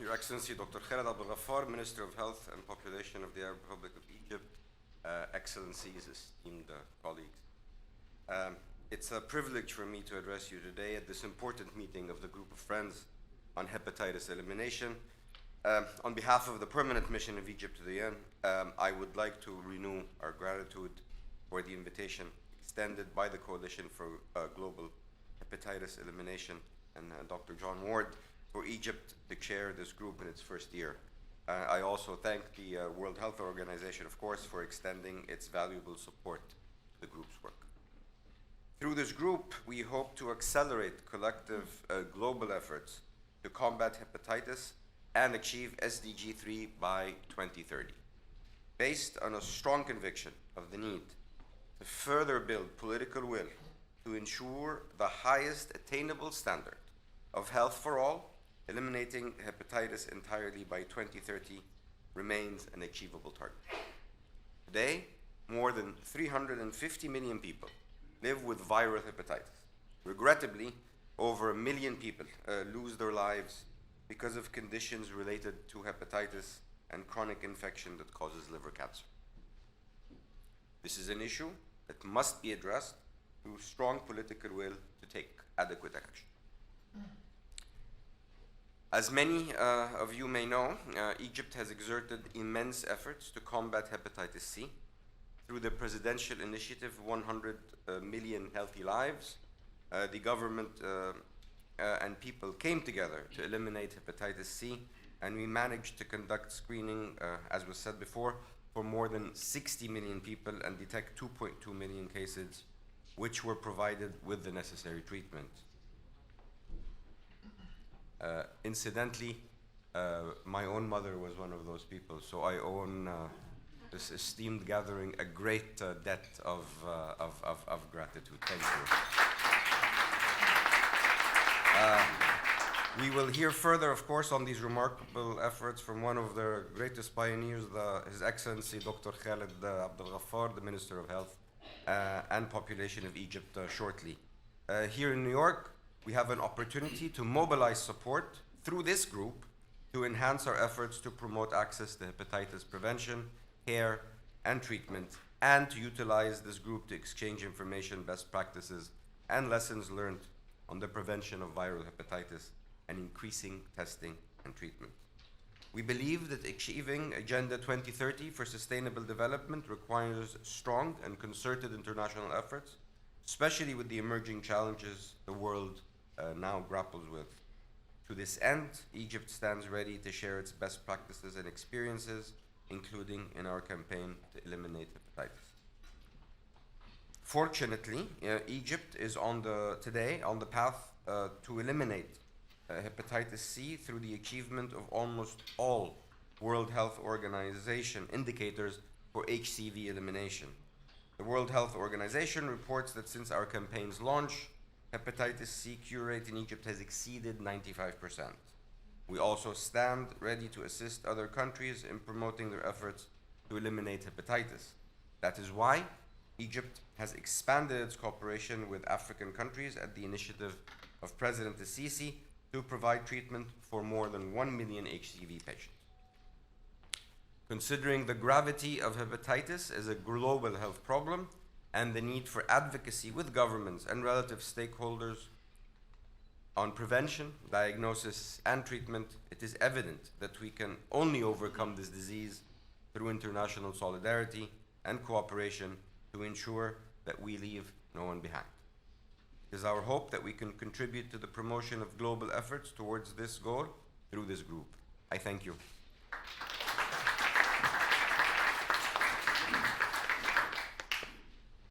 Your Excellency, Dr. Khaled Abdel Ghaffar, Minister of Health and Population of the Arab Republic of Egypt, Excellencies, esteemed colleagues. It's a privilege for me to address you today at this important meeting of the Group of Friends on Hepatitis Elimination. On behalf of the Permanent Mission of Egypt to the UN, I would like to renew our gratitude for the invitation extended by the Coalition for Global Hepatitis Elimination and Dr. John Ward for Egypt to chair this group in its first year. I also thank the World Health Organization, of course, for extending its valuable support to the group's work. Through this group, we hope to accelerate collective global efforts to combat hepatitis and achieve SDG 3 by 2030. Based on a strong conviction of the need to further build political will to ensure the highest attainable standard of health for all, eliminating hepatitis entirely by 2030 remains an achievable target. Today, more than 350 million people live with viral hepatitis. Regrettably, over 1 million people lose their lives because of conditions related to hepatitis and chronic infection that causes liver cancer. This is an issue that must be addressed through strong political will to take adequate action. As many of you may know, Egypt has exerted immense efforts to combat hepatitis C through the presidential initiative 100 Million Healthy Lives. The government and people came together to eliminate hepatitis C, and we managed to conduct screening, as was said before, for more than 60 million people and detect 2.2 million cases, which were provided with the necessary treatment. Incidentally, my own mother was one of those people, so I own this esteemed gathering a great debt of gratitude. Thank you. We will hear further, of course, on these remarkable efforts from one of the greatest pioneers, His Excellency Dr. Khaled Abdel Ghaffar, the Minister of Health and Population of Egypt, shortly. Here in New York, we have an opportunity to mobilize support through this group to enhance our efforts to promote access to hepatitis prevention, care, and treatment, and to utilize this group to exchange information, best practices, and lessons learned on the prevention of viral hepatitis and increasing testing and treatment. We believe that achieving Agenda 2030 for Sustainable Development requires strong and concerted international efforts, especially with the emerging challenges the world now grapples with. To this end, Egypt stands ready to share its best practices and experiences, including in our campaign to eliminate hepatitis. Fortunately, Egypt is today on the path to eliminate hepatitis C through the achievement of almost all World Health Organization indicators for HCV elimination. The World Health Organization reports that since our campaign's launch, hepatitis C cure rate in Egypt has exceeded 95%. We also stand ready to assist other countries in promoting their efforts to eliminate hepatitis. That is why Egypt has expanded its cooperation with African countries at the initiative of President Sisi to provide treatment for more than 1 million HCV patients. Considering the gravity of hepatitis as a global health problem and the need for advocacy with governments and relative stakeholders on prevention, diagnosis, and treatment, it is evident that we can only overcome this disease through international solidarity and cooperation to ensure that we leave no one behind. It is our hope that we can contribute to the promotion of global efforts towards this goal through this group. I thank you.